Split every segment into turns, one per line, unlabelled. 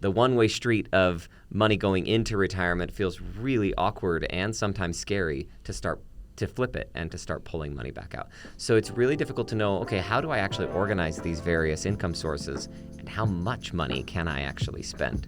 the one-way street of money going into retirement feels really awkward and sometimes scary to flip it and to start pulling money back out. So it's really difficult to know, okay, how do I actually organize these various income sources and how much money can I actually spend?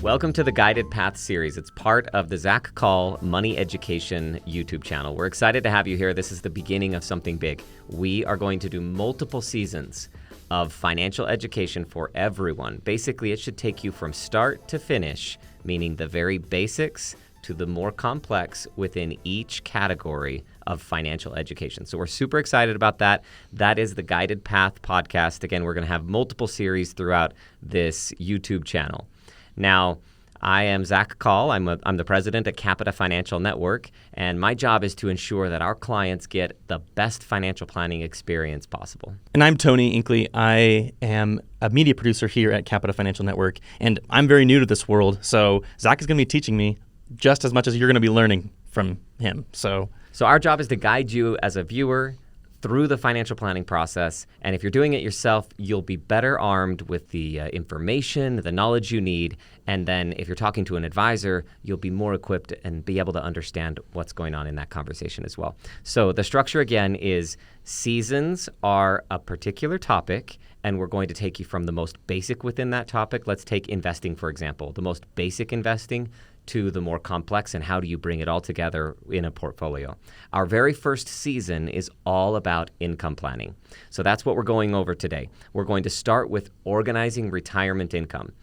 Welcome to the Guided Path series. It's part of the Zach Call Money Education YouTube channel. We're excited to have you here. This is the beginning of something big. We are going to do multiple seasons of financial education for everyone. Basically, it should take you from start to finish, meaning the very basics to the more complex within each category of financial education. So we're super excited about that. That is the Guided Path podcast. Again, we're going to have multiple series throughout this YouTube channel. Now, I am Zach Call. I'm the president at Capita Financial Network, and my job is to ensure that our clients get the best financial planning experience possible.
And I'm Tony Inkley. I am a media producer here at Capita Financial Network, and I'm very new to this world, so Zach is going to be teaching me just as much as you're going to be learning from him. So
our job is to guide you as a viewer through the financial planning process, and if you're doing it yourself, you'll be better armed with the information, the knowledge you need, and then if you're talking to an advisor, you'll be more equipped and be able to understand what's going on in that conversation as well. So the structure again is seasons are a particular topic, and we're going to take you from the most basic within that topic. Let's take investing, for example, the most basic investing to the more complex and how do you bring it all together in a portfolio. Our very first season is all about income planning. So that's what we're going over today. We're going to start with organizing retirement income.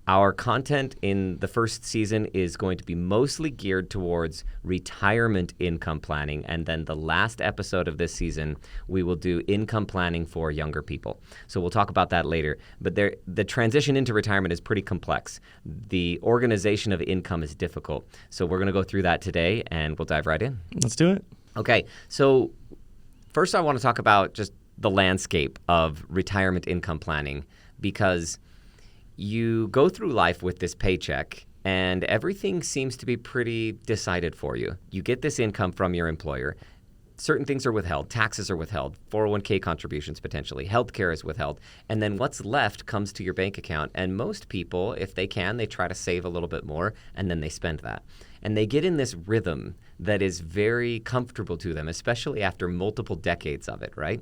Our content in the first season is going to be mostly geared towards retirement income planning, and then the last episode of this season, we will do income planning for younger people. So we'll talk about that later. But the transition into retirement is pretty complex. The organization of income is difficult. So we're going to go through that today, and we'll dive right in.
Let's do it.
Okay, so first I want to talk about just the landscape of retirement income planning, because you go through life with this paycheck and everything seems to be pretty decided for you. You get this income from your employer. Certain things are withheld. Taxes are withheld. 401k contributions potentially. Healthcare is withheld. And then what's left comes to your bank account. And most people, if they can, they try to save a little bit more and then they spend that. And they get in this rhythm that is very comfortable to them, especially after multiple decades of it, right?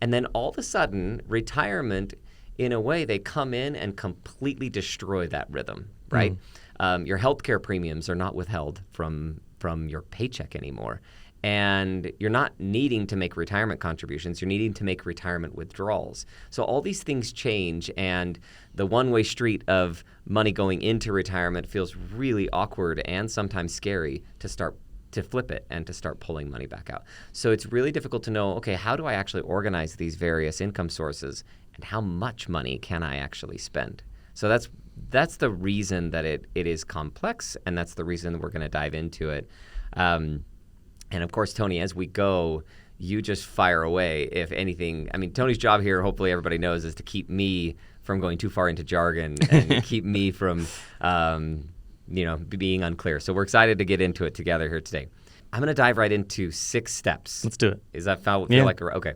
And then all of a sudden, retirement, in a way, they come in and completely destroy that rhythm, right? Your healthcare premiums are not withheld from your paycheck anymore. And you're not needing to make retirement contributions. You're needing to make retirement withdrawals. So all these things change, and the one-way street of money going into retirement feels really awkward and sometimes scary to flip it and to start pulling money back out. So it's really difficult to know, okay, how do I actually organize these various income sources and how much money can I actually spend? So that's the reason that it is complex, and that's the reason we're going to dive into it. And of course, Tony, as we go, you just fire away if anything. I mean, Tony's job here, hopefully everybody knows, is to keep me from going too far into jargon and keep me from being unclear. So we're excited to get into it together here today. I'm going to dive right into 6 steps.
Let's do it.
Does that feel like okay?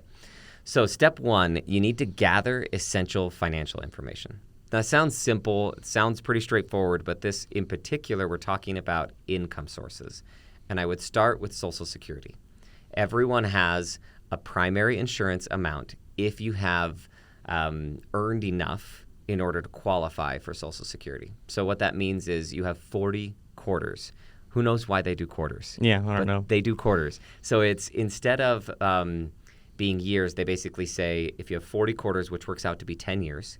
So step 1, you need to gather essential financial information. That sounds simple. It sounds pretty straightforward, but this in particular, we're talking about income sources. And I would start with Social Security. Everyone has a primary insurance amount if you have earned enough in order to qualify for Social Security. So what that means is you have 40 quarters. Who knows why they do quarters?
Yeah, I don't know.
They do quarters. So it's instead of being years, they basically say if you have 40 quarters, which works out to be 10 years,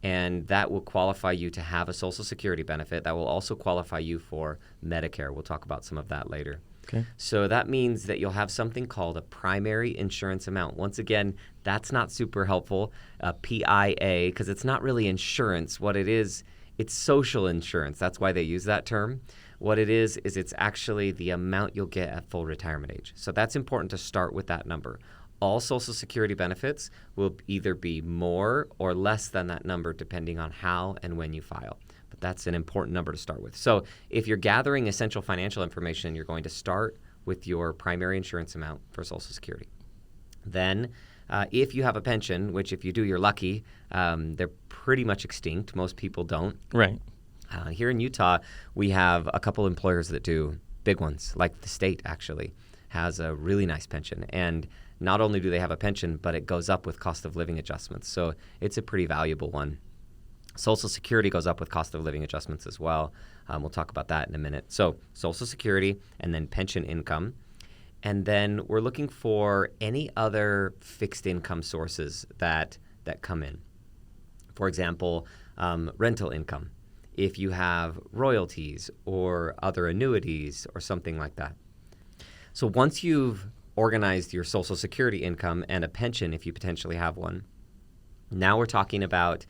and that will qualify you to have a Social Security benefit. That will also qualify you for Medicare. We'll talk about some of that later.
Okay.
So that means that you'll have something called a primary insurance amount. Once again, that's not super helpful, PIA, because it's not really insurance. What it is, it's social insurance. That's why they use that term. What it is it's actually the amount you'll get at full retirement age. So that's important to start with that number. All Social Security benefits will either be more or less than that number depending on how and when you file. But that's an important number to start with. So if you're gathering essential financial information, you're going to start with your primary insurance amount for Social Security. Then, if you have a pension, which if you do, you're lucky, they're pretty much extinct. Most people don't.
Right.
Here in Utah, we have a couple employers that do big ones, like the state actually has a really nice pension. And not only do they have a pension, but it goes up with cost of living adjustments. So it's a pretty valuable one. Social Security goes up with cost of living adjustments as well. We'll talk about that in a minute. So Social Security and then pension income. And then we're looking for any other fixed income sources that come in. For example, rental income, if you have royalties or other annuities or something like that. So once you've organized your Social Security income and a pension, if you potentially have one, now we're talking about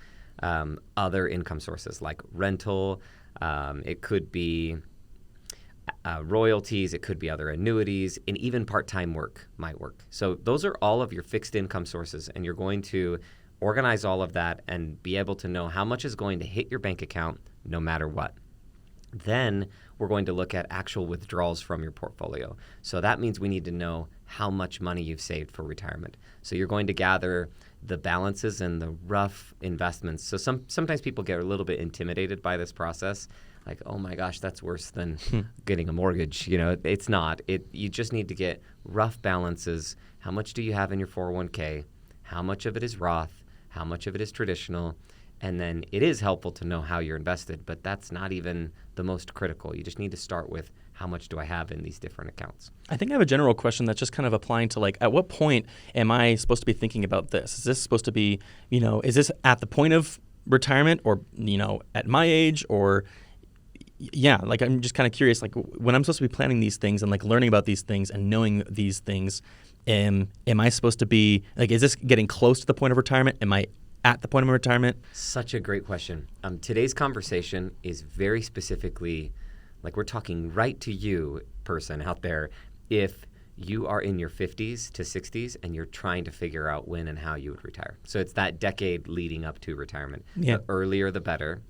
other income sources like rental. It could be royalties, it could be other annuities, and even part-time work might work. So those are all of your fixed income sources, and you're going to organize all of that and be able to know how much is going to hit your bank account no matter what. Then we're going to look at actual withdrawals from your portfolio. So that means we need to know how much money you've saved for retirement. So you're going to gather the balances and the rough investments. So sometimes people get a little bit intimidated by this process. Like, oh my gosh, that's worse than getting a mortgage. You know, it's not. You just need to get rough balances. How much do you have in your 401k? How much of it is Roth? How much of it is traditional? And then it is helpful to know how you're invested, but that's not even the most critical. You just need to start with how much do I have in these different accounts.
I think I have a general question that's just kind of applying to like, at what point am I supposed to be thinking about this? Is this supposed to be, is this at the point of retirement or, at my age or, yeah, like I'm just kind of curious, like when I'm supposed to be planning these things and like learning about these things and knowing these things, am I supposed to be, like, is this getting close to the point of retirement? Am I at the point of retirement?
Such a great question. Today's conversation is very specifically, like we're talking right to you, person out there, if you are in your 50s to 60s and you're trying to figure out when and how you would retire. So it's that decade leading up to retirement.
Yeah.
The earlier, the better.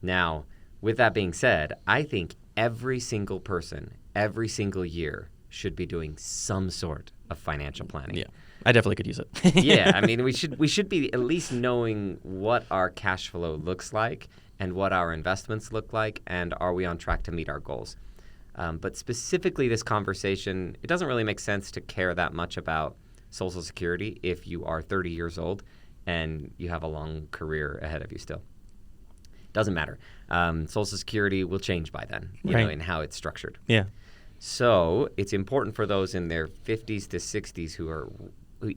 Now, with that being said, I think every single person, every single year should be doing some sort of financial planning.
Yeah. I definitely could use it.
Yeah, I mean, we should be at least knowing what our cash flow looks like and what our investments look like, and are we on track to meet our goals. But specifically this conversation, it doesn't really make sense to care that much about Social Security if you are 30 years old and you have a long career ahead of you still. Doesn't matter. Social Security will change by then, you know, in how it's structured.
Yeah.
So it's important for those in their 50s to 60s who are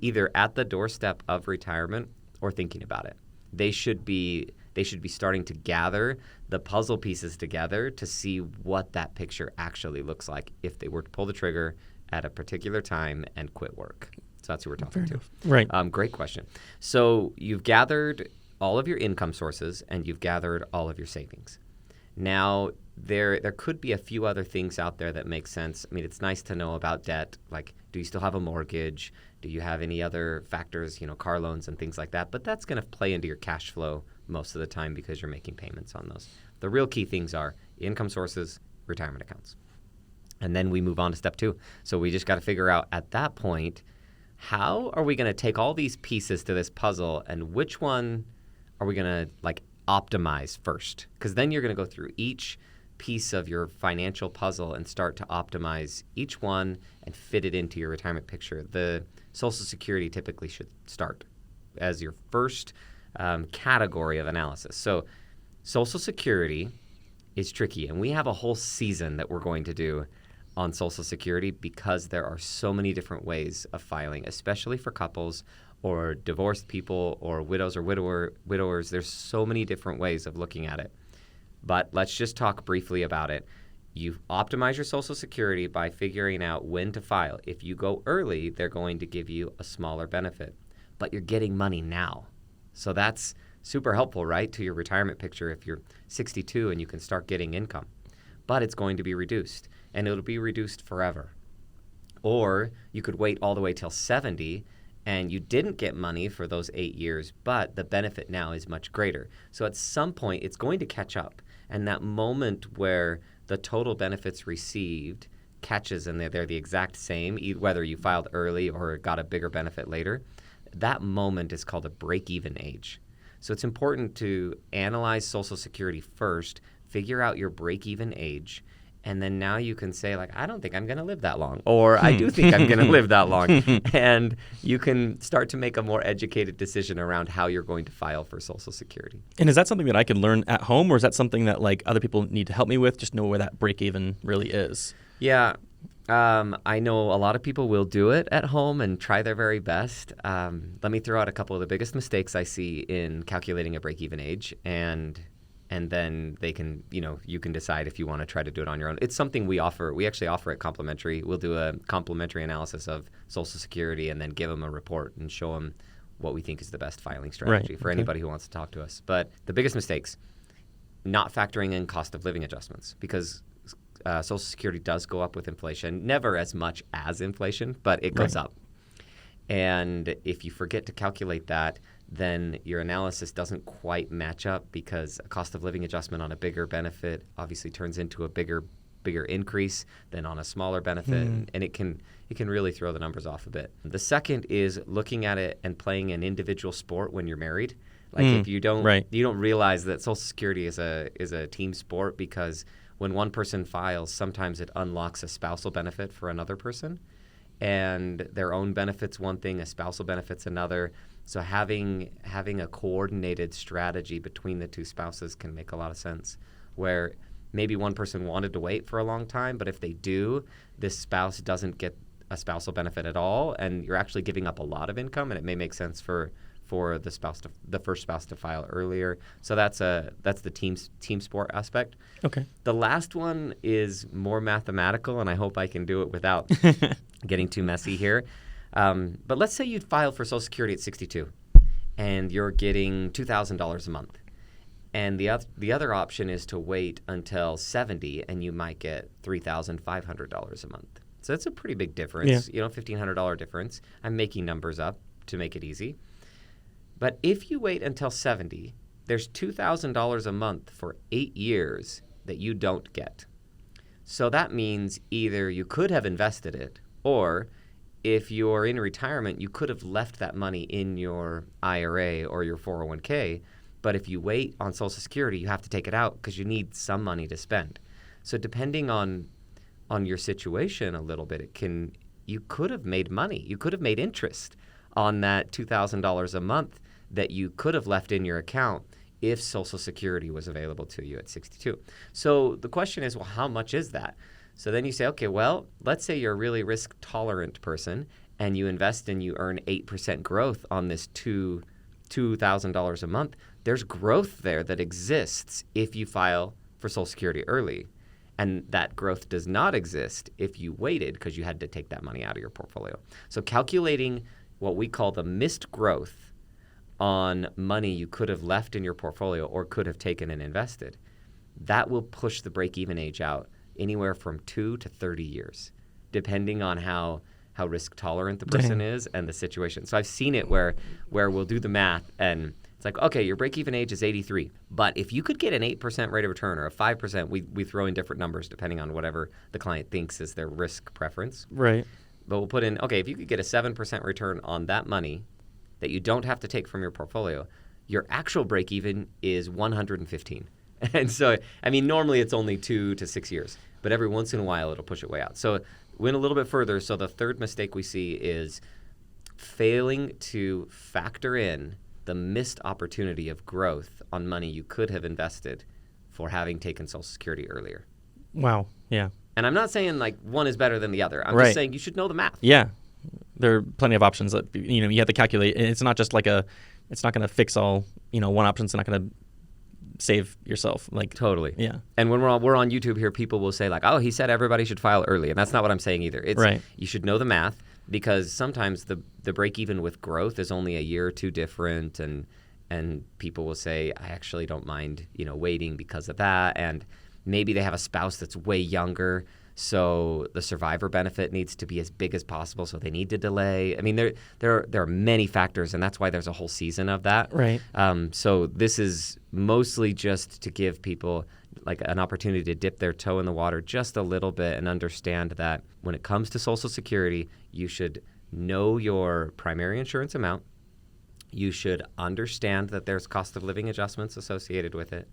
either at the doorstep of retirement or thinking about it. They should be starting to gather the puzzle pieces together to see what that picture actually looks like if they were to pull the trigger at a particular time and quit work. So that's who we're talking to.
Right.
Great question. So you've gathered all of your income sources and you've gathered all of your savings. Now, there could be a few other things out there that make sense. I mean, it's nice to know about debt, like do you still have a mortgage? Do you have any other factors, car loans and things like that? But that's going to play into your cash flow most of the time because you're making payments on those. The real key things are income sources, retirement accounts. And then we move on to step 2. So we just got to figure out at that point, how are we going to take all these pieces to this puzzle and which one are we going to optimize first? Because then you're going to go through each piece of your financial puzzle and start to optimize each one and fit it into your retirement picture. The Social Security typically should start as your first category of analysis. So Social Security is tricky, and we have a whole season that we're going to do on Social Security because there are so many different ways of filing, especially for couples or divorced people or widows or widowers. There's so many different ways of looking at it. But let's just talk briefly about it. You optimize your Social Security by figuring out when to file. If you go early, they're going to give you a smaller benefit. But you're getting money now. So that's super helpful, right, to your retirement picture if you're 62 and you can start getting income. But it's going to be reduced, and it'll be reduced forever. Or you could wait all the way till 70 and you didn't get money for those 8 years, but the benefit now is much greater. So at some point, it's going to catch up. And that moment where the total benefits received catches and they're the exact same, whether you filed early or got a bigger benefit later, that moment is called a break-even age. So it's important to analyze Social Security first, figure out your break-even age, and then now you can say, like, I don't think I'm going to live that long, or I do think I'm going to live that long. And you can start to make a more educated decision around how you're going to file for Social Security.
And is that something that I can learn at home, or is that something that like other people need to help me with? Just know where that break even really is.
Yeah. I know a lot of people will do it at home and try their very best. Let me throw out a couple of the biggest mistakes I see in calculating a break-even age, and then they can, you can decide if you want to try to do it on your own. It's something we offer. We actually offer it complimentary. We'll do a complimentary analysis of Social Security and then give them a report and show them what we think is the best filing strategy for anybody who wants to talk to us. But the biggest mistakes, not factoring in cost of living adjustments, because Social Security does go up with inflation, never as much as inflation, but it goes up. And if you forget to calculate that, then your analysis doesn't quite match up, because a cost of living adjustment on a bigger benefit obviously turns into a bigger increase than on a smaller benefit, and it can really throw the numbers off a bit. The second is looking at it and playing an individual sport when you're married. Like if you don't realize that Social Security is a team sport, because when one person files, sometimes it unlocks a spousal benefit for another person, and their own benefit's one thing, a spousal benefit's another. So having a coordinated strategy between the two spouses can make a lot of sense, where maybe one person wanted to wait for a long time, but if they do, this spouse doesn't get a spousal benefit at all, and you're actually giving up a lot of income, and it may make sense for the first spouse to file earlier. So that's the team sport aspect.
Okay.
The last one is more mathematical, and I hope I can do it without getting too messy here. But let's say you file for Social Security at 62, and you're getting $2,000 a month. And the other option is to wait until 70, and you might get $3,500 a month. So that's a pretty big difference, $1,500 difference. I'm making numbers up to make it easy. But if you wait until 70, there's $2,000 a month for 8 years that you don't get. So that means either you could have invested it, or if you're in retirement, you could have left that money in your IRA or your 401k. But if you wait on Social Security, you have to take it out because you need some money to spend. So depending on your situation a little bit, you could have made money. You could have made interest on that $2,000 a month that you could have left in your account if Social Security was available to you at 62. So the question is, well, how much is that? So then you say, okay, well, let's say you're a really risk-tolerant person and you invest and you earn 8% growth on this $2,000 a month. There's growth there that exists if you file for Social Security early. And that growth does not exist if you waited because you had to take that money out of your portfolio. So calculating what we call the missed growth on money you could have left in your portfolio or could have taken and invested, that will push the break-even age out anywhere from 2 to 30 years, depending on how risk-tolerant the person is and the situation. So I've seen it where we'll do the math and it's like, okay, your break-even age is 83, but if you could get an 8% rate of return or a 5%, we throw in different numbers depending on whatever the client thinks is their risk preference.
Right.
But we'll put in, okay, if you could get a 7% return on that money that you don't have to take from your portfolio, your actual break-even is 115. And so, I mean, normally it's only 2 to 6 years, but every once in a while it'll push it way out. So went a little bit further. So the third mistake we see is failing to factor in the missed opportunity of growth on money you could have invested for having taken Social Security earlier.
Wow. Yeah.
And I'm not saying like one is better than the other. I'm just saying you should know the math.
Yeah. There are plenty of options that you have to calculate. It's not just like it's not going to fix all. One option's not going to save yourself. Like
totally.
Yeah.
And when we're on YouTube here, people will say like, "Oh, he said everybody should file early," and that's not what I'm saying either. It's you should know the math, because sometimes the break even with growth is only a year or two different, and people will say, "I actually don't mind waiting because of that," and maybe they have a spouse that's way younger, so the survivor benefit needs to be as big as possible, so they need to delay. I mean, there are many factors, and that's why there's a whole season of that.
Right.
So this is mostly just to give people like an opportunity to dip their toe in the water just a little bit and understand that when it comes to Social Security, you should know your primary insurance amount. You should understand that there's cost of living adjustments associated with it.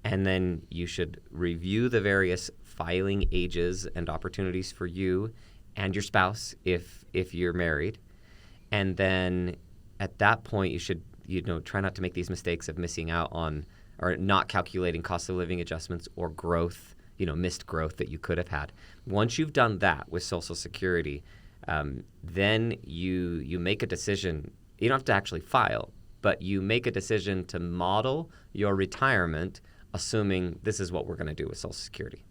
And then you should review the various filing ages and opportunities for you and your spouse if you're married. And then at that point, you should try not to make these mistakes of missing out on or not calculating cost of living adjustments or growth, missed growth that you could have had. Once you've done that with Social Security, then you make a decision. You don't have to actually file, but you make a decision to model your retirement assuming this is what we're going to do with Social Security.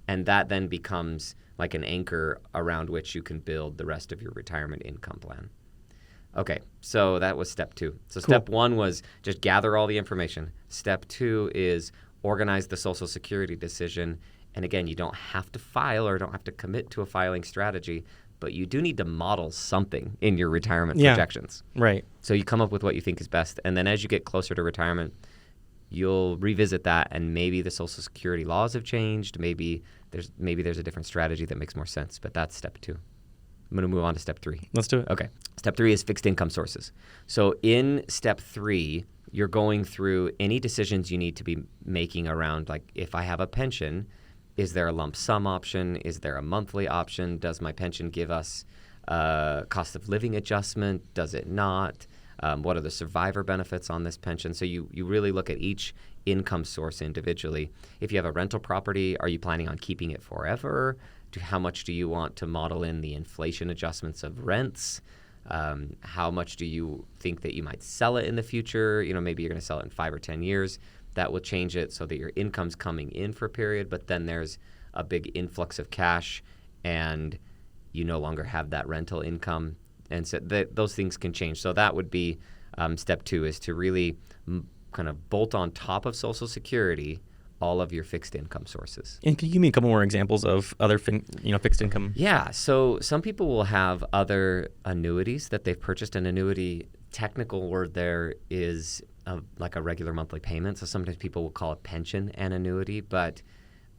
And that then becomes like an anchor around which you can build the rest of your retirement income plan. Okay, so that was step 2. So
Cool.
Step 1 was just gather all the information. Step 2 is organize the Social Security decision. And again, you don't have to file or don't have to commit to a filing strategy, but you do need to model something in your retirement projections.
Right.
So you come up with what you think is best. And then as you get closer to retirement, you'll revisit that, and maybe the Social Security laws have changed. Maybe there's a different strategy that makes more sense, but that's step 2. I'm going to move on to step 3.
Let's do it.
Okay. Step 3 is fixed income sources. So in step 3, you're going through any decisions you need to be making around, like, if I have a pension, is there a lump sum option? Is there a monthly option? Does my pension give us cost of living adjustment? Does it not? What are the survivor benefits on this pension? So you really look at each income source individually. If you have a rental property, are you planning on keeping it forever? How much do you want to model in the inflation adjustments of rents? How much do you think that you might sell it in the future? Maybe you're going to sell it in 5 or 10 years. That will change it so that your income's coming in for a period, but then there's a big influx of cash and you no longer have that rental income. And so those things can change. So that would be step 2, is to really kind of bolt on top of Social Security all of your fixed income sources.
And can you give me a couple more examples of other fixed income?
Yeah. So some people will have other annuities that they've purchased. An annuity, technical word there is like a regular monthly payment. So sometimes people will call it pension and annuity, but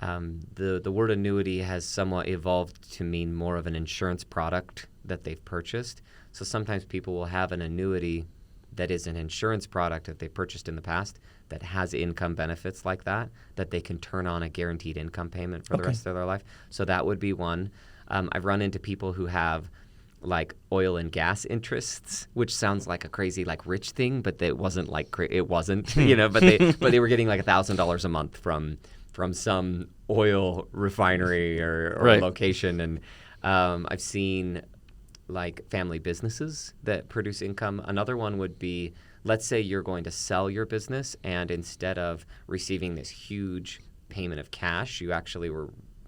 the word annuity has somewhat evolved to mean more of an insurance product that they've purchased. So sometimes people will have an annuity that is an insurance product that they purchased in the past that has income benefits like that they can turn on a guaranteed income payment for the rest of their life. So that would be one. I've run into people who have like oil and gas interests, which sounds like a crazy like rich thing, but it wasn't it wasn't, but they were getting like $1,000 a month from some oil refinery or
Right.
location. And I've seen like family businesses that produce income. Another one would be, let's say you're going to sell your business, and instead of receiving this huge payment of cash, you actually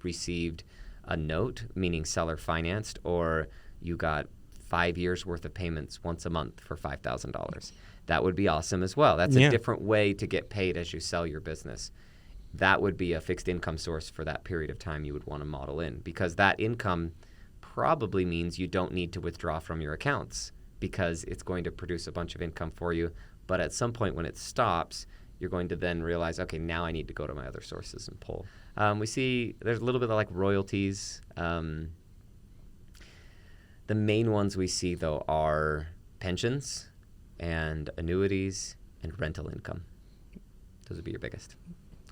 received a note, meaning seller financed, or you got 5 years worth of payments once a month for $5,000. That would be awesome as well. That's a different way to get paid as you sell your business. That would be a fixed income source for that period of time you would want to model in, because that income probably means you don't need to withdraw from your accounts because it's going to produce a bunch of income for you. But at some point when it stops, you're going to then realize, okay, now I need to go to my other sources and pull. We see there's a little bit of like royalties. The main ones we see, though, are pensions and annuities and rental income. Those would be your biggest.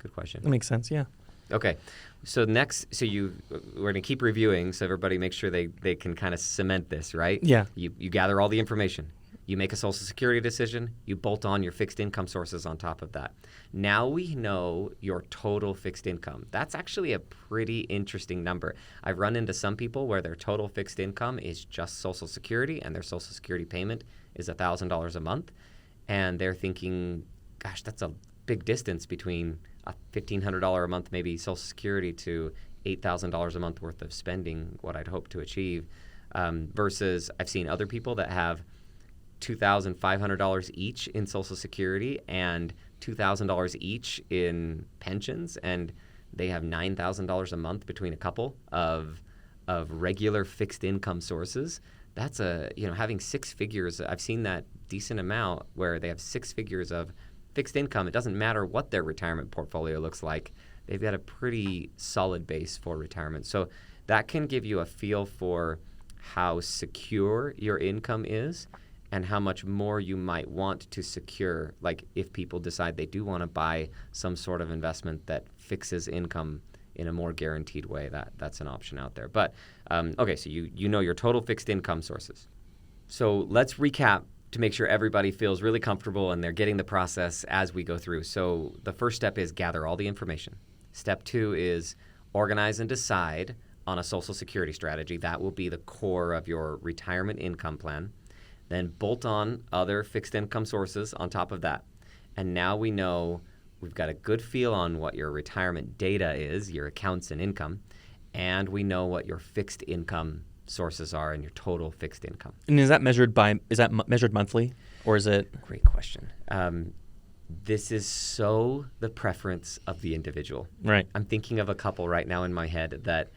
Good question.
That makes sense, yeah.
Okay. So next, we're going to keep reviewing so everybody makes sure they can kind of cement this, right?
Yeah.
You gather all the information. You make a Social Security decision. You bolt on your fixed income sources on top of that. Now we know your total fixed income. That's actually a pretty interesting number. I've run into some people where their total fixed income is just Social Security and their Social Security payment is $1,000 a month. And they're thinking, gosh, that's a big distance between a $1,500 a month maybe Social Security to $8,000 a month worth of spending, what I'd hope to achieve, versus I've seen other people that have $2,500 each in Social Security and $2,000 each in pensions, and they have $9,000 a month between a couple of regular fixed income sources. That's having 6 figures. I've seen that decent amount where they have 6 figures of fixed income, it doesn't matter what their retirement portfolio looks like. They've got a pretty solid base for retirement. So that can give you a feel for how secure your income is and how much more you might want to secure, like if people decide they do want to buy some sort of investment that fixes income in a more guaranteed way. That's an option out there. But okay, so you know your total fixed income sources. So let's recap to make sure everybody feels really comfortable and they're getting the process as we go through. So the first step is gather all the information. Step 2 is organize and decide on a Social Security strategy. That will be the core of your retirement income plan. Then bolt on other fixed income sources on top of that. And now we know we've got a good feel on what your retirement data is, your accounts and income, and we know what your fixed income sources are and your total fixed income.
And is that measured monthly, or is it?
Great question. This is so the preference of the individual.
Right.
I'm thinking of a couple right now in my head that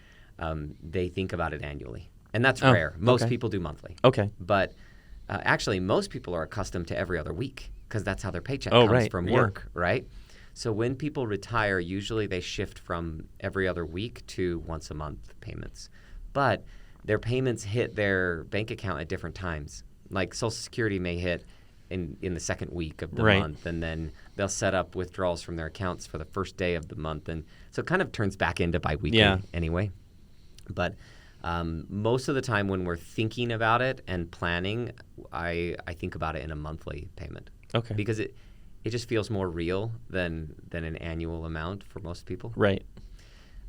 they think about it annually. And that's rare. Most people do monthly.
Okay.
But actually, most people are accustomed to every other week because that's how their paycheck comes from work, right? So when people retire, usually they shift from every other week to once a month payments. But their payments hit their bank account at different times. Like Social Security may hit in the second week of the month, and then they'll set up withdrawals from their accounts for the first day of the month. And so it kind of turns back into biweekly anyway. But most of the time when we're thinking about it and planning, I think about it in a monthly payment.
Okay.
Because it just feels more real than an annual amount for most people.
Right.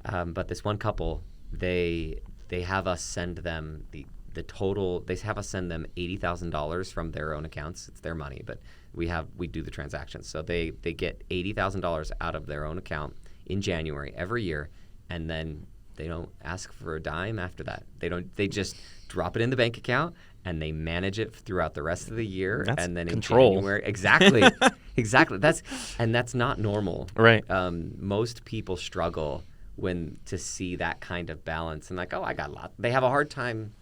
But this one couple, they have us send them the total. They have us send them $80,000 from their own accounts. It's their money, but we do the transactions. So they get $80,000 out of their own account in January every year, and then they don't ask for a dime after that. They just drop it in the bank account and they manage it throughout the rest of the year.
That's
and then
control.
In January, exactly. That's not normal.
Right.
Most people struggle to see that kind of balance and like, oh, I got a lot. They have a hard time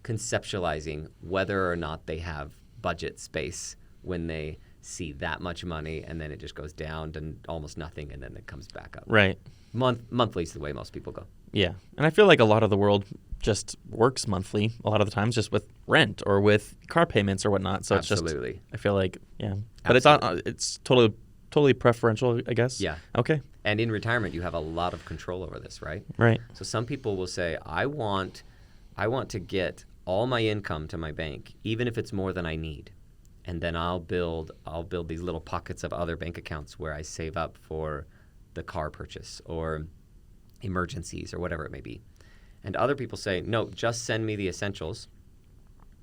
conceptualizing whether or not they have budget space when they see that much money and then it just goes down to almost nothing and then it comes back up.
Right.
Monthly is the way most people go.
Yeah. And I feel like a lot of the world just works monthly a lot of the times just with rent or with car payments or whatnot. So
Absolutely.
It's just, I feel like, yeah. But it's totally preferential, I guess.
Yeah.
Okay.
And in retirement, you have a lot of control over this, right?
Right.
So some people will say, I want to get all my income to my bank, even if it's more than I need. And then I'll build these little pockets of other bank accounts where I save up for the car purchase or emergencies or whatever it may be. And other people say, no, just send me the essentials.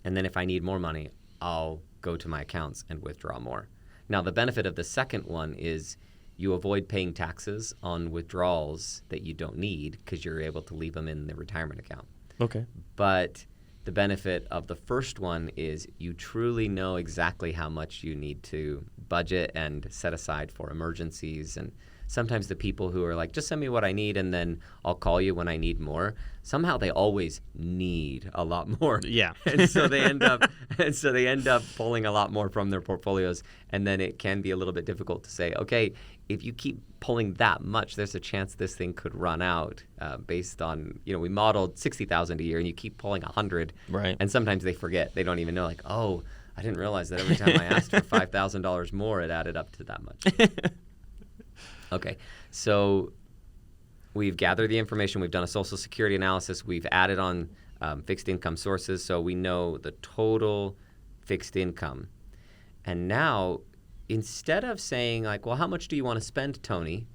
And then if I need more money, I'll go to my accounts and withdraw more. Now, the benefit of the second one is you avoid paying taxes on withdrawals that you don't need because you're able to leave them in the retirement account.
Okay.
But the benefit of the first one is you truly know exactly how much you need to budget and set aside for emergencies. And sometimes the people who are like, just send me what I need and then I'll call you when I need more, somehow they always need a lot more.
Yeah.
and so they end up pulling a lot more from their portfolios. And then it can be a little bit difficult to say, okay, if you keep pulling that much, there's a chance this thing could run out based on, we modeled 60,000 a year and you keep pulling 100.
Right.
And sometimes they forget. They don't even know, like, oh, I didn't realize that every time I asked for $5,000 more, it added up to that much. Okay, so we've gathered the information. We've done a Social Security analysis. We've added on fixed income sources, so we know the total fixed income. And now, instead of saying, like, well, how much do you want to spend, Tony,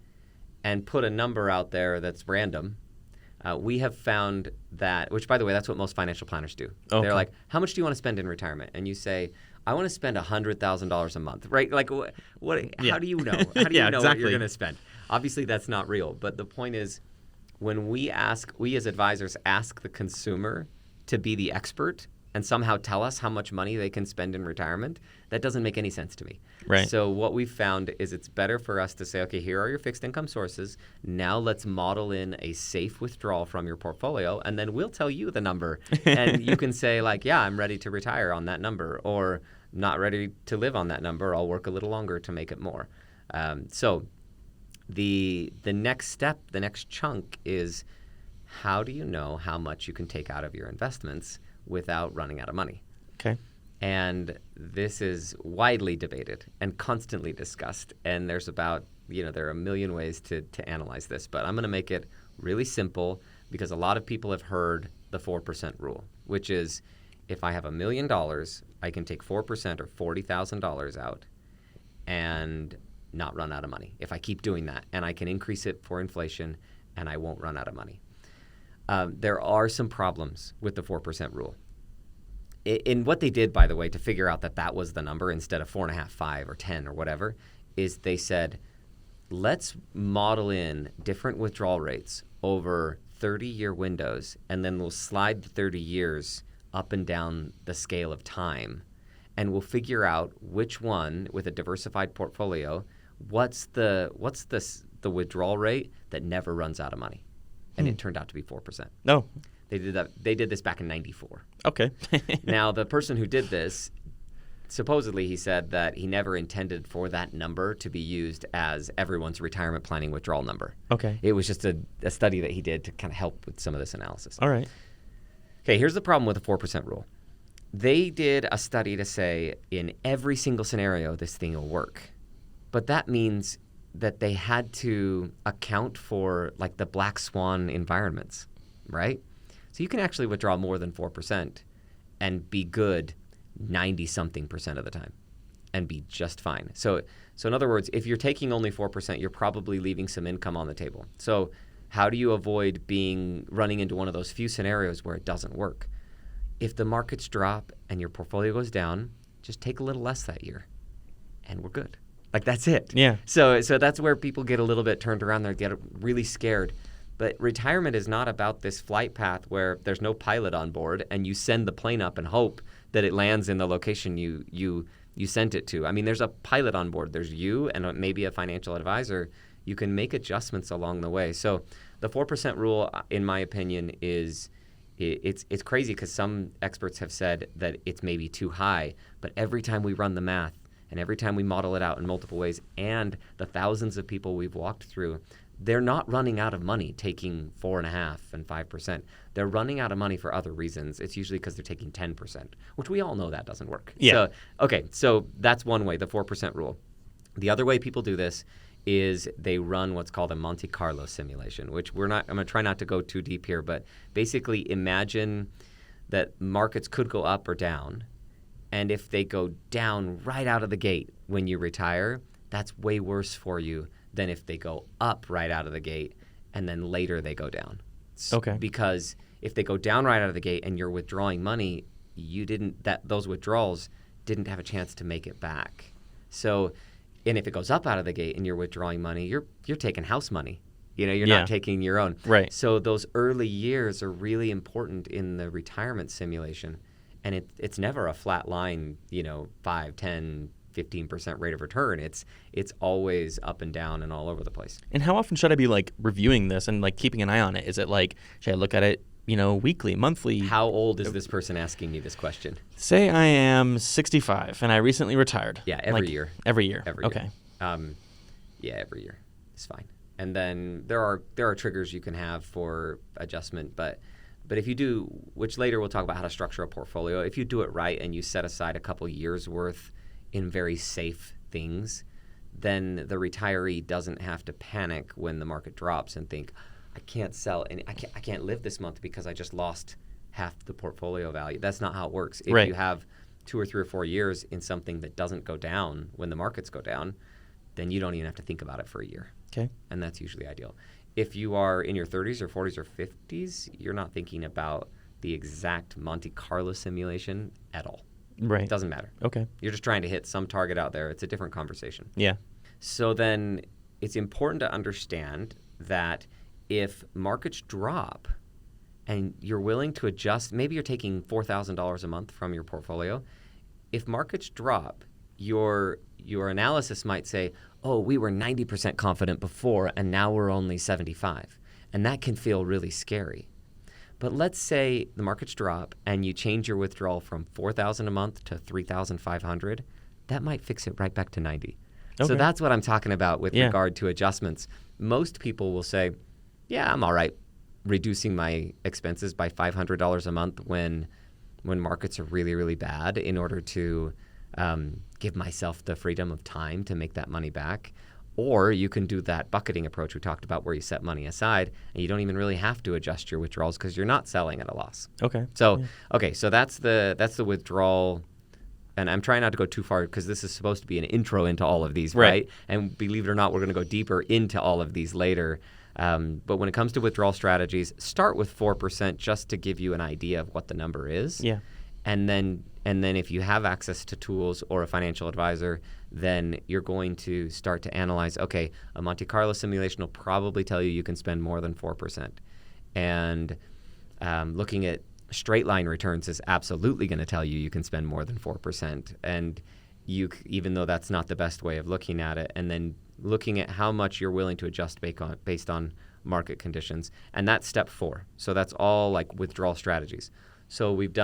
and put a number out there that's random, we have found that, which, by the way, that's what most financial planners do. Okay. They're like, how much do you want to spend in retirement? And you say, I want to spend $100,000 a month, right? Like, what?
Yeah.
How do you know? How do you know
exactly.
what you're going to spend? Obviously, that's not real. But the point is, when we as advisors ask the consumer to be the expert and somehow tell us how much money they can spend in retirement, that doesn't make any sense to me.
Right.
So what we've found is it's better for us to say, okay, here are your fixed income sources. Now let's model in a safe withdrawal from your portfolio, and then we'll tell you the number. And you can say, like, yeah, I'm ready to retire on that number. Or, not ready to live on that number. I'll work a little longer to make it more. So the next step, the next chunk is, how do you know how much you can take out of your investments without running out of money?
Okay.
And this is widely debated and constantly discussed. And there's there are a million ways to analyze this, but I'm going to make it really simple because a lot of people have heard the 4% rule, which is if I have $1 million, I can take 4% or $40,000 out and not run out of money. If I keep doing that, and I can increase it for inflation and I won't run out of money. There are some problems with the 4% rule. In what they did, by the way, to figure out that was the number instead of 4.5, 5, or 10 or whatever, is they said, let's model in different withdrawal rates over 30-year windows, and then we'll slide the 30 years up and down the scale of time, and we'll figure out which one, with a diversified portfolio, what's the withdrawal rate that never runs out of money. And it turned out to be 4%.
No.
They did that. They did this back in '94.
Okay.
Now, the person who did this, supposedly he said that he never intended for that number to be used as everyone's retirement planning withdrawal number.
Okay.
It was just a study that he did to kind of help with some of this analysis.
All right.
Okay, here's the problem with the 4% rule. They did a study to say in every single scenario this thing will work. But that means that they had to account for like the black swan environments, right? So you can actually withdraw more than 4% and be good 90-something% of the time and be just fine. So in other words, if you're taking only 4%, you're probably leaving some income on the table. So how do you avoid running into one of those few scenarios where it doesn't work? If the markets drop and your portfolio goes down, just take a little less that year and we're good. Like, that's it.
Yeah.
So that's where people get a little bit turned around. They get really scared. But retirement is not about this flight path where there's no pilot on board and you send the plane up and hope that it lands in the location you sent it to. I mean, there's a pilot on board. There's you and maybe a financial advisor. You can make adjustments along the way. So the 4% rule, in my opinion, it's crazy because some experts have said that it's maybe too high. But every time we run the math and every time we model it out in multiple ways, and the thousands of people we've walked through, they're not running out of money taking 4.5% and 5%. They're running out of money for other reasons. It's usually because they're taking 10%, which we all know that doesn't work.
Yeah.
So that's one way, the 4% rule. The other way people do this is they run what's called a Monte Carlo simulation, which I'm going to try not to go too deep here, but basically imagine that markets could go up or down. And if they go down right out of the gate when you retire, that's way worse for you than if they go up right out of the gate and then later they go down.
Okay.
Because if they go down right out of the gate and you're withdrawing money, those withdrawals didn't have a chance to make it back. So, and if it goes up out of the gate and you're withdrawing money, you're taking house money. You're not taking your own.
Right.
So those early years are really important in the retirement simulation. And it's never a flat line, 5, 10, 15% rate of return. It's always up and down and all over the place.
And how often should I be reviewing this and keeping an eye on it? Is it should I look at it, weekly, monthly?
How old is this person asking me this question?
Say I am 65 and I recently retired.
Yeah, every year.
Every year.
Okay. Yeah, every year. It's fine. And then there are triggers you can have for adjustment, but if you do, which later we'll talk about how to structure a portfolio, if you do it right and you set aside a couple years worth in very safe things, then the retiree doesn't have to panic when the market drops and think, I can't sell and I can't live this month because I just lost half the portfolio value. That's not how it works. If you have 2 or 3 or 4 years in something that doesn't go down when the markets go down, then you don't even have to think about it for a year.
Okay.
And that's usually ideal. If you are in your 30s or 40s or 50s, you're not thinking about the exact Monte Carlo simulation at all.
Right.
It doesn't matter.
Okay.
You're just trying to hit some target out there. It's a different conversation.
Yeah.
So then it's important to understand that if markets drop and you're willing to adjust, maybe you're taking $4,000 a month from your portfolio. If markets drop, your analysis might say, oh, we were 90% confident before and now we're only 75. And that can feel really scary. But let's say the markets drop and you change your withdrawal from $4,000 a month to $3,500. That might fix it right back to $90. So
Okay.
that's what I'm talking about with regard to adjustments. Most people will say, yeah, I'm all right reducing my expenses by $500 a month when markets are really, really bad in order to give myself the freedom of time to make that money back. Or you can do that bucketing approach we talked about where you set money aside and you don't even really have to adjust your withdrawals because you're not selling at a loss.
Okay.
So, so that's the withdrawal. And I'm trying not to go too far because this is supposed to be an intro into all of these, right? And believe it or not, we're going to go deeper into all of these later. But when it comes to withdrawal strategies, start with 4% just to give you an idea of what the number is.
Yeah.
And then if you have access to tools or a financial advisor, then you're going to start to analyze, okay, a Monte Carlo simulation will probably tell you can spend more than 4%. And looking at straight line returns is absolutely going to tell you can spend more than 4%. And even though that's not the best way of looking at it, and then looking at how much you're willing to adjust based on market conditions. And that's step 4. So that's all like withdrawal strategies. So we've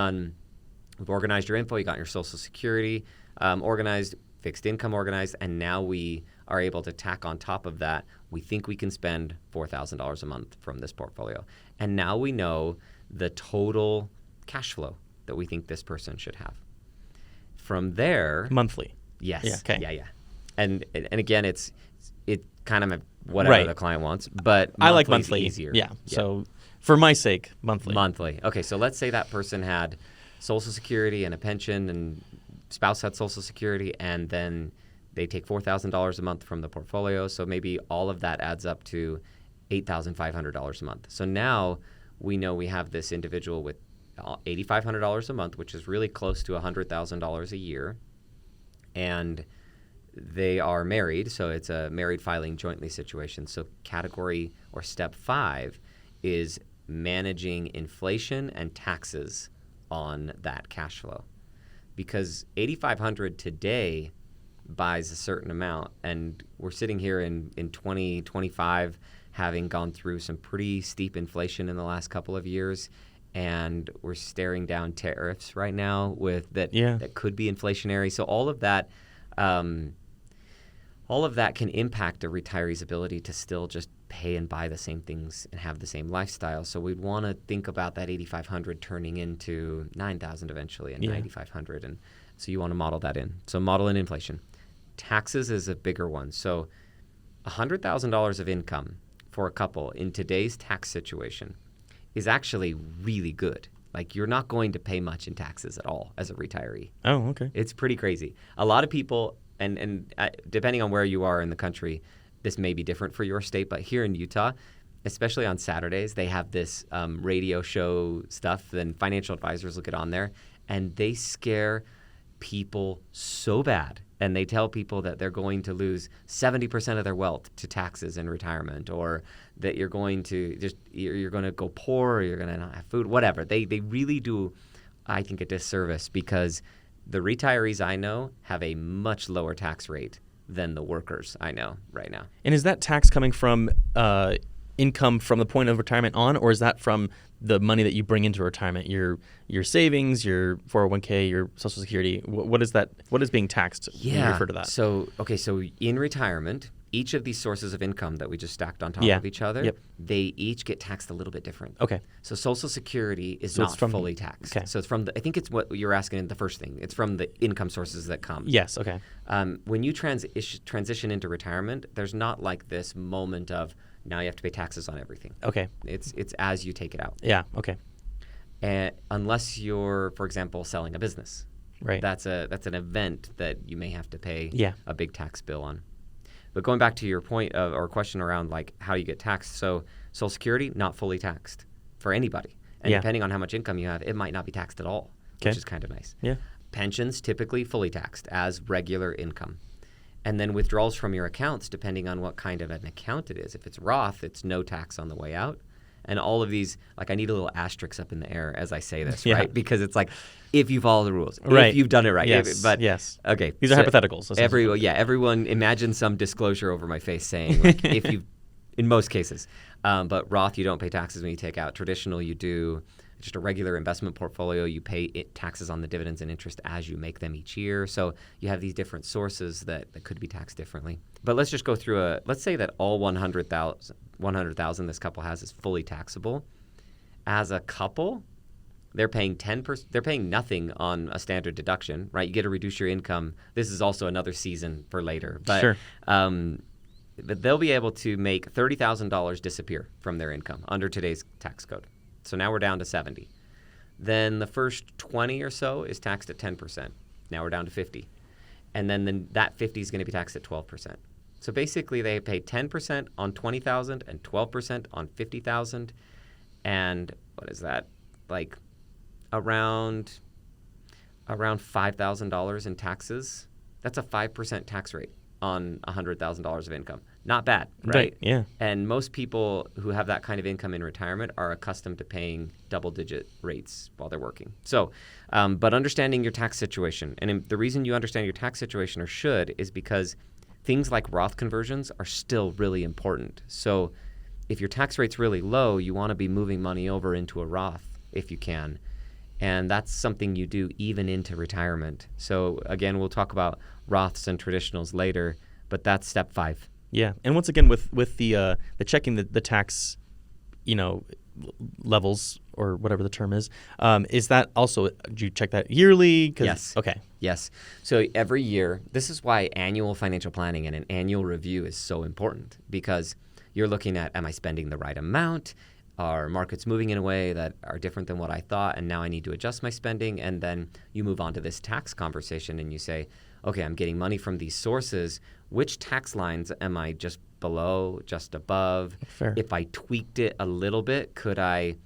organized your info, you got your Social Security organized, fixed income organized, and now we are able to tack on top of that. We think we can spend $4,000 a month from this portfolio. And now we know the total cash flow that we think this person should have. From there...
Monthly.
Yes.
Yeah, okay.
Yeah. And again, it kind of whatever the client wants, but
I like monthly.
Easier.
Yeah. So for my sake, monthly.
Monthly. Okay, so let's say that person had Social Security and a pension and spouse had Social Security, and then they take $4,000 a month from the portfolio. So maybe all of that adds up to $8,500 a month. So now we know we have this individual with $8,500 a month, which is really close to $100,000 a year. And they are married, so it's a married filing jointly situation. So category or step 5 is managing inflation and taxes on that cash flow. Because $8,500 today buys a certain amount, and we're sitting here in 2025 having gone through some pretty steep inflation in the last couple of years, and we're staring down tariffs right now that could be inflationary. So all of that can impact a retiree's ability to still just pay and buy the same things and have the same lifestyle. So we'd want to think about that $8,500 turning into $9,000 eventually and $9,500. And so you want to model that in. So model in inflation. Taxes is a bigger one. So $100,000 of income for a couple in today's tax situation is actually really good. Like, you're not going to pay much in taxes at all as a retiree.
Oh, okay.
It's pretty crazy. A lot of people, and depending on where you are in the country, this may be different for your state, but here in Utah, especially on Saturdays, they have this radio show stuff, and financial advisors look it on there, and they scare people so bad. And they tell people that they're going to lose 70% of their wealth to taxes in retirement, or that you're going to go poor, or you're going to not have food, whatever. They really do, I think, a disservice, because the retirees I know have a much lower tax rate than the workers I know right now.
And is that tax coming from income from the point of retirement on, or is that from the money that you bring into retirement, your savings, your 401k, your Social Security? What is that? What is being taxed when you refer to that?
So in retirement, each of these sources of income that we just stacked on top of each other, they each get taxed a little bit different. Okay. So Social Security is not fully taxed. Okay. So it's from I think it's what you're asking in the first thing. It's from the income sources that come.
Yes. Okay.
When you transition into retirement, there's not like this moment of, now you have to pay taxes on everything. Okay. It's as you take it out.
Yeah. Okay.
And unless you're, for example, selling a business. Right. That's an event that you may have to pay a big tax bill on. But going back to your point or question around like how you get taxed, so Social Security, not fully taxed for anybody. And depending on how much income you have, it might not be taxed at all, which is kind of nice. Yeah. Pensions, typically fully taxed as regular income. And then withdrawals from your accounts, depending on what kind of an account it is. If it's Roth, it's no tax on the way out. And all of these, like, I need a little asterisk up in the air as I say this, right? Because it's like, if you follow the rules, if you've done it right.
Yes.
Okay.
These are hypotheticals.
Everyone imagine some disclosure over my face saying, like, if in most cases. But Roth, you don't pay taxes when you take out. Traditional, you do. Just a regular investment portfolio, you pay taxes on the dividends and interest as you make them each year. So you have these different sources that could be taxed differently. But let's just go through let's say that all $100,000 this couple has is fully taxable. As a couple, they're paying 10%. They're paying nothing on a standard deduction, right? You get to reduce your income. This is also another season for later. But,
Sure.
But they'll be able to make $30,000 disappear from their income under today's tax code. So now we're down to 70. Then the first 20 or so is taxed at 10%. Now we're down to 50. And then that 50 is going to be taxed at 12%. So basically they pay 10% on 20,000 and 12% on 50,000. And what is that? Like around $5,000 in taxes. That's a 5% tax rate on $100,000 of income. Not bad, right?
Yeah.
And most people who have that kind of income in retirement are accustomed to paying double-digit rates while they're working. So, but understanding your tax situation, and the reason you understand your tax situation or should is because things like Roth conversions are still really important. So if your tax rate's really low, you want to be moving money over into a Roth if you can. And that's something you do even into retirement. So again, we'll talk about Roths and traditionals later, but that's step 5.
Yeah, and once again, with the checking the tax, levels or whatever the term is that also, do you check that yearly?
Yes.
Okay.
Yes. So every year, this is why annual financial planning and an annual review is so important, because you're looking at, am I spending the right amount? Are markets moving in a way that are different than what I thought, and now I need to adjust my spending? And then you move on to this tax conversation and you say, okay, I'm getting money from these sources. Which tax lines am I just below, just above?
Fair.
If I tweaked it a little bit, could I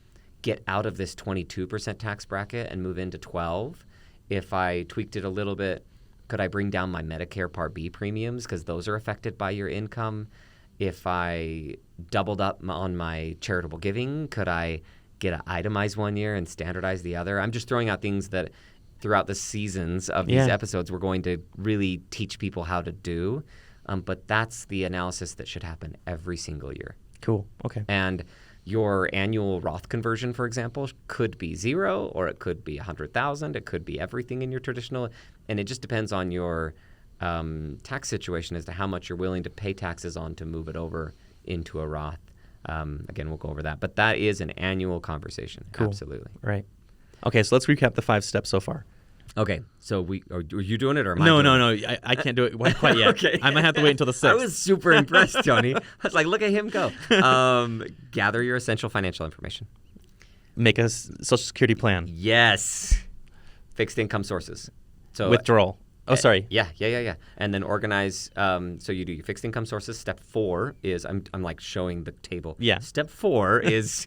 get out of this 22% tax bracket and move into 12? If I tweaked it a little bit, could I bring down my Medicare Part B premiums because those are affected by your income? If I doubled up on my charitable giving, could I get an itemized one year and standardize the other? I'm just throwing out things that throughout the seasons of these episodes we're going to really teach people how to do. But that's the analysis that should happen every single year.
Cool. Okay.
And your annual Roth conversion, for example, could be 0, or it could be 100,000. It could be everything in your traditional. And it just depends on your tax situation as to how much you're willing to pay taxes on to move it over into a Roth. Again, we'll go over that. But that is an annual conversation.
Cool.
Absolutely.
Right. Okay, so let's recap the 5 steps so far.
Okay, so are you doing it or am I
No,
doing it?
I can't do it quite yet.
Okay.
I might have to wait until the 6th.
I was super impressed, Tony. I was like, look at him go. Gather your essential financial information.
Make a Social Security plan.
Yes. Fixed income sources. So
Withdrawal. Oh, sorry.
Yeah. And then organize. So you do your fixed income sources. Step 4 is I'm like showing the table.
Yeah.
Step 4 is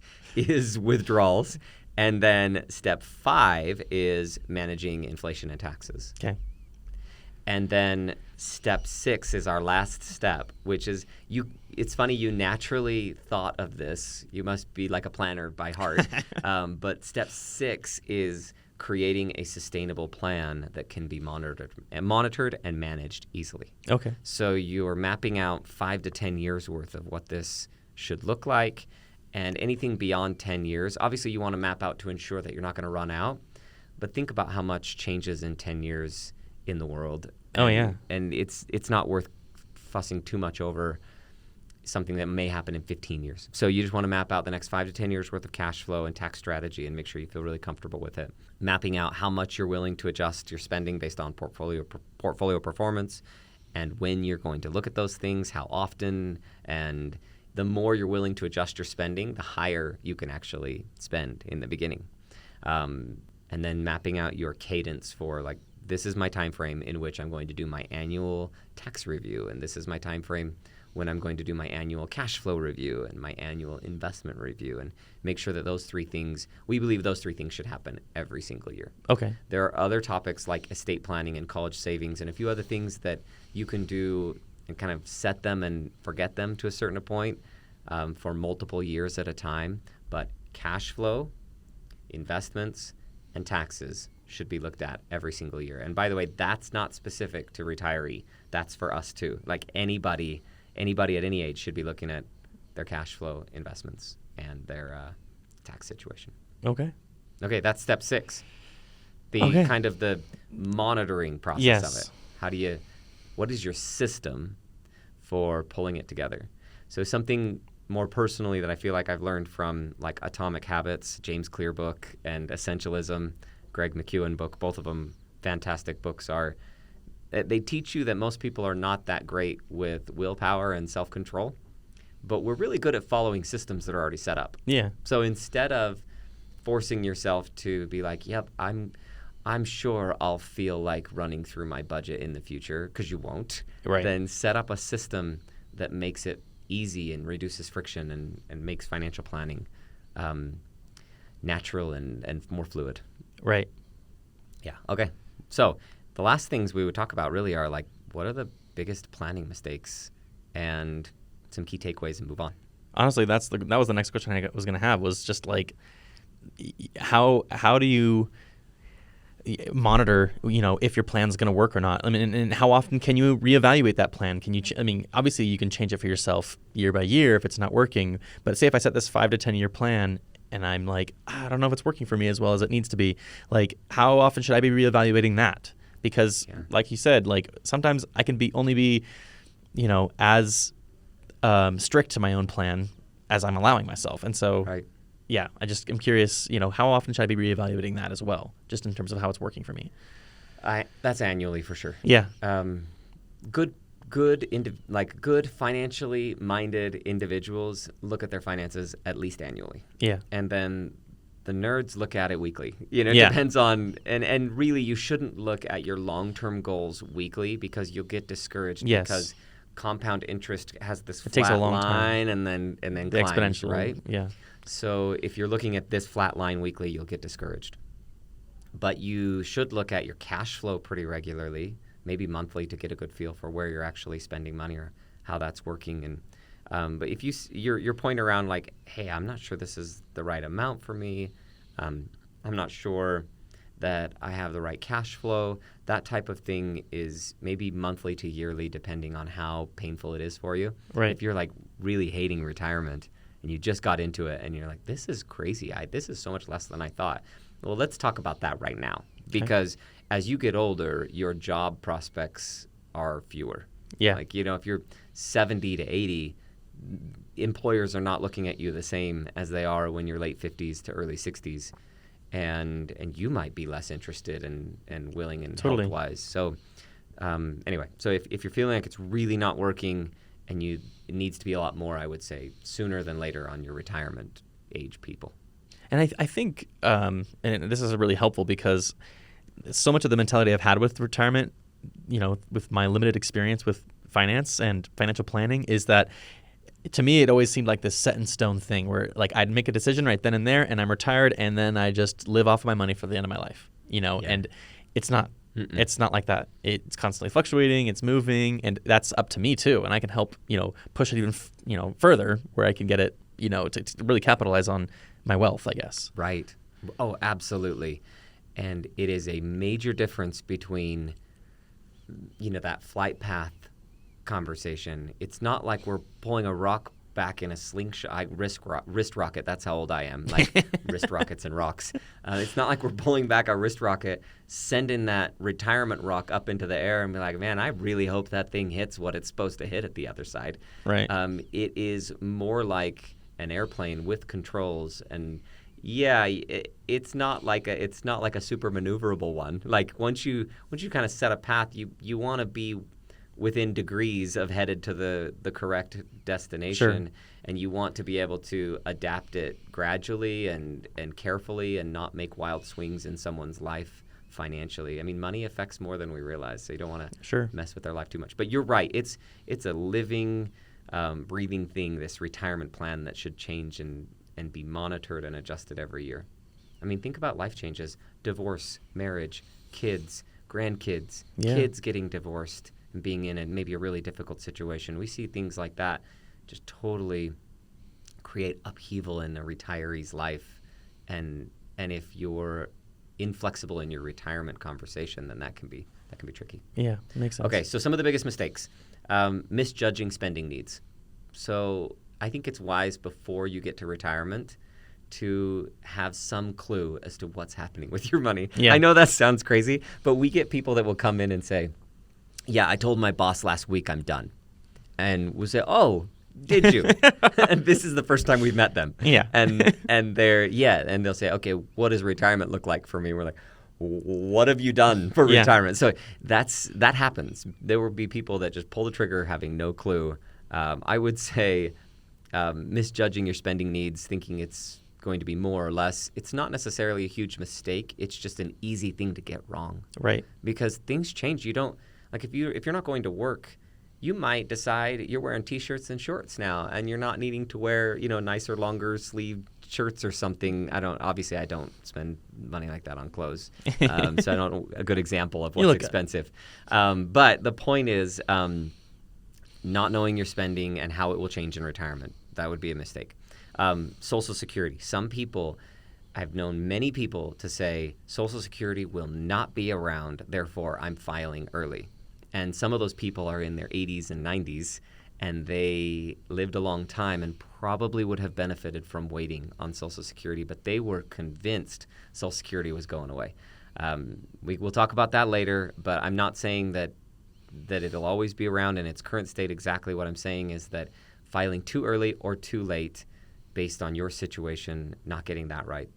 withdrawals. And then step 5 is managing inflation and taxes.
Okay.
And then step 6 is our last step, which is it's funny, you naturally thought of this. You must be like a planner by heart. But step 6 is creating a sustainable plan that can be monitored and managed easily.
Okay.
So you're mapping out 5 to 10 years worth of what this should look like. And anything beyond 10 years, obviously you want to map out to ensure that you're not going to run out. But think about how much changes in 10 years in the world. And it's not worth fussing too much over something that may happen in 15 years. So you just want to map out the next 5 to 10 years worth of cash flow and tax strategy and make sure you feel really comfortable with it. Mapping out how much you're willing to adjust your spending based on portfolio performance, and when you're going to look at those things, how often, and the more you're willing to adjust your spending, the higher you can actually spend in the beginning. And then mapping out your cadence for, like, this is my time frame in which I'm going to do my annual tax review, and this is my time frame when I'm going to do my annual cash flow review and my annual investment review, and make sure that those 3 things, we believe those 3 things should happen every single year.
Okay.
There are other topics like estate planning and college savings and a few other things that you can do and kind of set them and forget them to a certain point for multiple years at a time. But cash flow, investments, and taxes should be looked at every single year. And by the way, that's not specific to retiree. That's for us too. Like anybody at any age should be looking at their cash flow, investments, and their tax situation.
Okay.
Okay, that's step 6.
Okay.
Kind of the monitoring process
Yes.
of it. What is your system for pulling it together? So something more personally that I feel like I've learned from like Atomic Habits, James Clear book, and Essentialism, Greg McKeown book, both of them fantastic books, are they teach you that most people are not that great with willpower and self-control, but we're really good at following systems that are already set up.
Yeah.
So instead of forcing yourself to be like, yep, I'm sure I'll feel like running through my budget in the future, because you won't.
Right.
Then set up a system that makes it easy and reduces friction and makes financial planning natural and more fluid.
Right.
Yeah. Okay. So the last things we would talk about really are like, what are the biggest planning mistakes and some key takeaways, and move on.
Honestly, that was the next question I was going to have, was just like, how do you monitor, if your plan's going to work or not? I mean, and how often can you reevaluate that plan? Can you? Obviously, you can change it for yourself year by year if it's not working. But say if I set this 5 to 10 year plan and I'm like, I don't know if it's working for me as well as it needs to be. Like, how often should I be reevaluating that? Because, like you said, like sometimes I can only be, as strict to my own plan as I'm allowing myself, and so.
Right.
Yeah, I'm curious, how often should I be reevaluating that as well, just in terms of how it's working for me?
That's annually for sure.
Yeah.
Good financially minded individuals look at their finances at least annually.
Yeah.
And then the nerds look at it weekly.
Yeah.
Depends on, and really you shouldn't look at your long-term goals weekly, because you'll get discouraged.
Yes.
Because compound interest has this
takes a
flat
long
line
time.
and then
The
climbs,
exponential,
right?
Yeah.
So if you're looking at this flat line weekly, you'll get discouraged. But you should look at your cash flow pretty regularly, maybe monthly, to get a good feel for where you're actually spending money or how that's working. And but if your point around like, hey, I'm not sure this is the right amount for me, I'm not sure that I have the right cash flow, that type of thing is maybe monthly to yearly, depending on how painful it is for you.
Right.
If you're like really hating retirement and you just got into it and you're like, this is crazy, this is so much less than I thought. Well, let's talk about that right now, because as you get older, your job prospects are fewer.
Yeah.
Like, if you're 70 to 80, employers are not looking at you the same as they are when you're late 50s to early 60s. And you might be less interested and willing and
Totally.
health-wise. So anyway, so if you're feeling like it's really not working and it needs to be a lot more, I would say sooner than later on your retirement age people.
And I think, and this is really helpful, because so much of the mentality I've had with retirement, with my limited experience with finance and financial planning, is that to me, it always seemed like this set in stone thing where like I'd make a decision right then and there and I'm retired, and then I just live off of my money for the end of my life, and it's not. Mm-mm. It's not like that. It's constantly fluctuating. It's moving, and that's up to me too. And I can help, push it even, further where I can get it, to really capitalize on my wealth, I guess.
Right. Oh, absolutely. And it is a major difference between, that flight path conversation. It's not like we're pulling a rock back in a slingshot, wrist rocket. That's how old I am. Like wrist rockets and rocks. It's not like we're pulling back a wrist rocket, sending that retirement rock up into the air and be like, man, I really hope that thing hits what it's supposed to hit at the other side.
Right.
It is more like an airplane with controls, and it's not like a super maneuverable one. Like once you kind of set a path, you want to be within degrees of headed to the correct destination.
Sure.
And you want to be able to adapt it gradually and carefully, and not make wild swings in someone's life financially. I mean, money affects more than we realize, so you don't want to mess with their life too much. But you're right. It's a living, breathing thing, this retirement plan, that should change and be monitored and adjusted every year. I mean, think about life changes: divorce, marriage, kids, grandkids, kids getting divorced and being in maybe a really difficult situation. We see things like that just totally create upheaval in a retiree's life. And if you're inflexible in your retirement conversation, then that can be tricky.
Yeah, makes sense.
Okay, so some of the biggest mistakes: misjudging spending needs. So I think it's wise before you get to retirement to have some clue as to what's happening with your money.
Yeah.
I know that sounds crazy, but we get people that will come in and say, yeah, I told my boss last week I'm done. And we'll say, oh, did you? And this is the first time we've met them.
Yeah.
And they'll say, okay, what does retirement look like for me? We're like, what have you done for retirement? So that happens. There will be people that just pull the trigger having no clue. I would say misjudging your spending needs, thinking it's going to be more or less, it's not necessarily a huge mistake. It's just an easy thing to get wrong.
Right.
Because things change. You don't, like if you're not going to work, you might decide you're wearing T-shirts and shorts now, and you're not needing to wear, nicer, longer sleeve shirts or something. I don't spend money like that on clothes, so I don't know a good example of what's expensive. But the point is, not knowing your spending and how it will change in retirement. That would be a mistake. Social Security. Some people, I've known many people to say Social Security will not be around, therefore I'm filing early. And some of those people are in their 80s and 90s, and they lived a long time and probably would have benefited from waiting on Social Security, but they were convinced Social Security was going away. We'll talk about that later, but I'm not saying that it'll always be around in its current state. Exactly what I'm saying is that filing too early or too late based on your situation, not getting that right,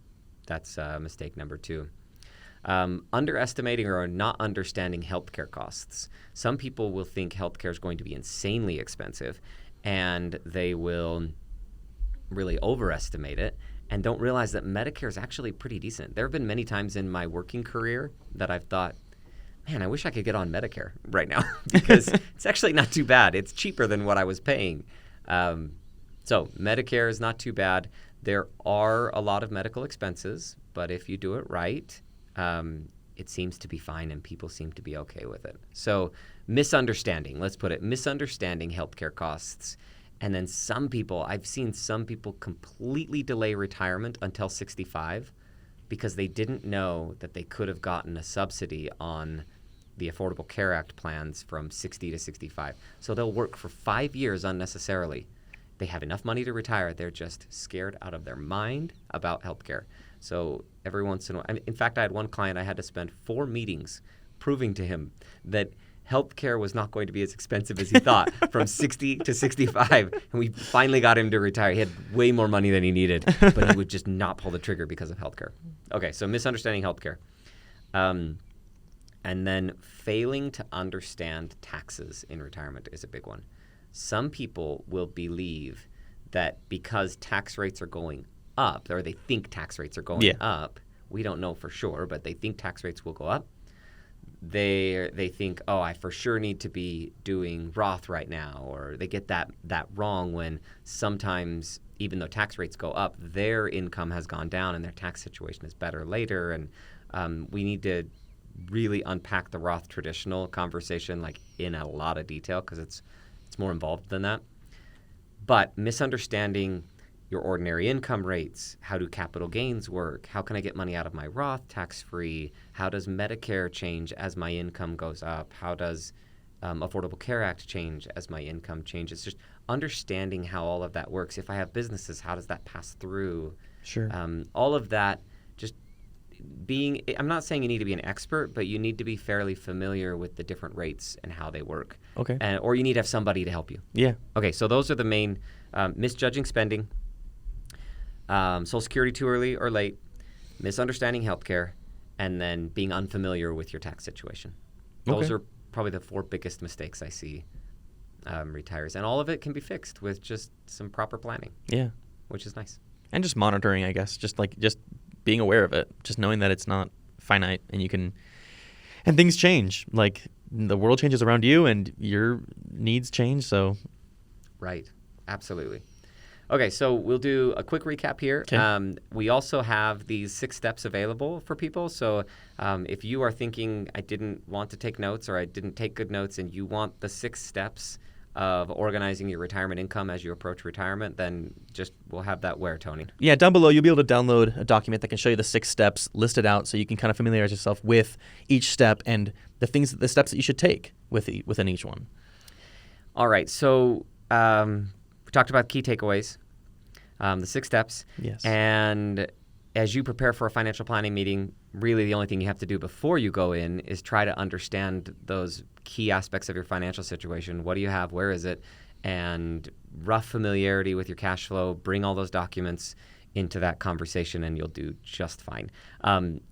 that's mistake number 2. Underestimating or not understanding healthcare costs. Some people will think healthcare is going to be insanely expensive, and they will really overestimate it and don't realize that Medicare is actually pretty decent. There have been many times in my working career that I've thought, man, I wish I could get on Medicare right now because it's actually not too bad. It's cheaper than what I was paying. So Medicare is not too bad. There are a lot of medical expenses, but if you do it right, it seems to be fine and people seem to be okay with it. So misunderstanding healthcare costs. And then I've seen some people completely delay retirement until 65 because they didn't know that they could have gotten a subsidy on the Affordable Care Act plans from 60 to 65. So they'll work for 5 years unnecessarily. They have enough money to retire. They're just scared out of their mind about healthcare. So every once in a while, in fact, I had one client I had to spend 4 meetings proving to him that healthcare was not going to be as expensive as he thought from 60 to 65. And we finally got him to retire. He had way more money than he needed, but he would just not pull the trigger because of healthcare. Okay, so misunderstanding healthcare. And then failing to understand taxes in retirement is a big one. Some people will believe that because tax rates are going up, or they think tax rates are going up, we don't know for sure, but they think tax rates will go up. They think, oh, I for sure need to be doing Roth right now, or they get that wrong when sometimes, even though tax rates go up, their income has gone down and their tax situation is better later. And we need to really unpack the Roth traditional conversation like in a lot of detail because it's more involved than that. But misunderstanding your ordinary income rates, how do capital gains work, how can I get money out of my Roth tax-free, how does Medicare change as my income goes up, how does Affordable Care Act change as my income changes, just understanding how all of that works. If I have businesses, how does that pass through?
Sure.
All of that, just I'm not saying you need to be an expert, but you need to be fairly familiar with the different rates and how they work.
Okay.
Or you need to have somebody to help you.
Yeah.
Okay, so those are the main misjudging spending, Social Security too early or late, misunderstanding healthcare, and then being unfamiliar with your tax situation. Those are probably the 4 biggest mistakes I see retirees. And all of it can be fixed with just some proper planning. Yeah. Which is nice.
And just monitoring, I guess, just being aware of it, just knowing that it's not finite and things change. Like the world changes around you and your needs change, so.
Right. Absolutely. Okay, so we'll do a quick recap here. Okay. We also have these 6 steps available for people. So if you are thinking, I didn't want to take notes or I didn't take good notes and you want the 6 steps of organizing your retirement income as you approach retirement, then we'll have that where, Tony?
Yeah, down below you'll be able to download a document that can show you the 6 steps listed out so you can kind of familiarize yourself with each step and the steps that you should take within each one.
All right, so we talked about key takeaways, the 6 steps.
Yes.
And as you prepare for a financial planning meeting, really the only thing you have to do before you go in is try to understand those key aspects of your financial situation. What do you have? Where is it? And rough familiarity with your cash flow. Bring all those documents into that conversation and you'll do just fine.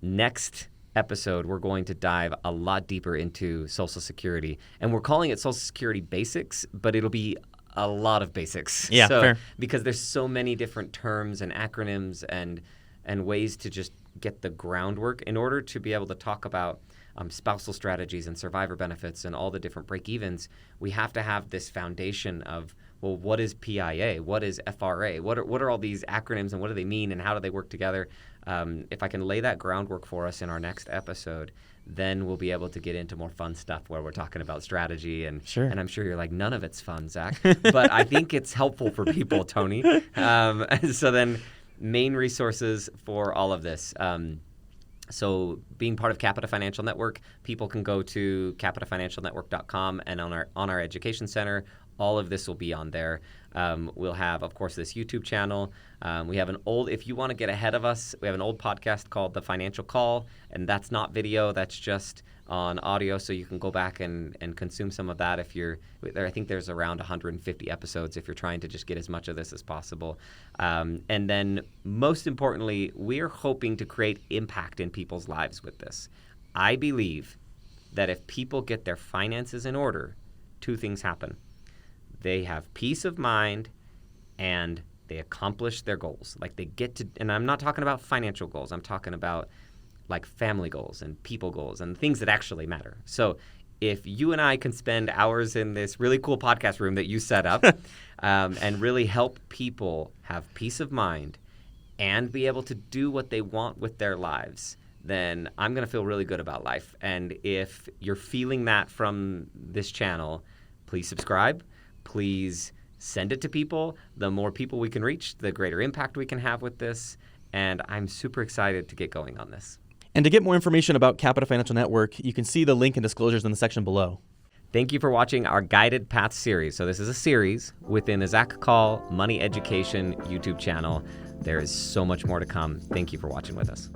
Next episode, we're going to dive a lot deeper into Social Security. And we're calling it Social Security Basics, but it'll be a lot of basics.
Yeah, fair.
Because there's so many different terms and acronyms and ways to just get the groundwork in order to be able to talk about spousal strategies and survivor benefits and all the different break-evens. We have to have this foundation of, well, what is PIA? What is FRA? What are all these acronyms and what do they mean and how do they work together? If I can lay that groundwork for us in our next episode, then we'll be able to get into more fun stuff where we're talking about strategy. And
Sure.
And I'm sure you're like, none of it's fun, Zach. But I think it's helpful for people, Tony. So then main resources for all of this. So being part of Capita Financial Network, people can go to capitafinancialnetwork.com and on our education center, all of this will be on there. We'll have, of course, this YouTube channel. We have if you want to get ahead of us, we have an old podcast called The Financial Call, and that's not video, that's just on audio, so you can go back and consume some of that if you're there. I think there's around 150 episodes if you're trying to just get as much of this as possible. And then most importantly, we're hoping to create impact in people's lives with this. I believe that if people get their finances in order, 2 things happen. They have peace of mind and they accomplish their goals. Like they get to, and I'm not talking about financial goals. I'm talking about like family goals and people goals and things that actually matter. So if you and I can spend hours in this really cool podcast room that you set up and really help people have peace of mind and be able to do what they want with their lives, then I'm going to feel really good about life. And if you're feeling that from this channel, please subscribe. Please send it to people. The more people we can reach, the greater impact we can have with this. And I'm super excited to get going on this.
And to get more information about Capita Financial Network, you can see the link and disclosures in the section below.
Thank you for watching our Guided Path series. So this is a series within the Zach Call Money Education YouTube channel. There is so much more to come. Thank you for watching with us.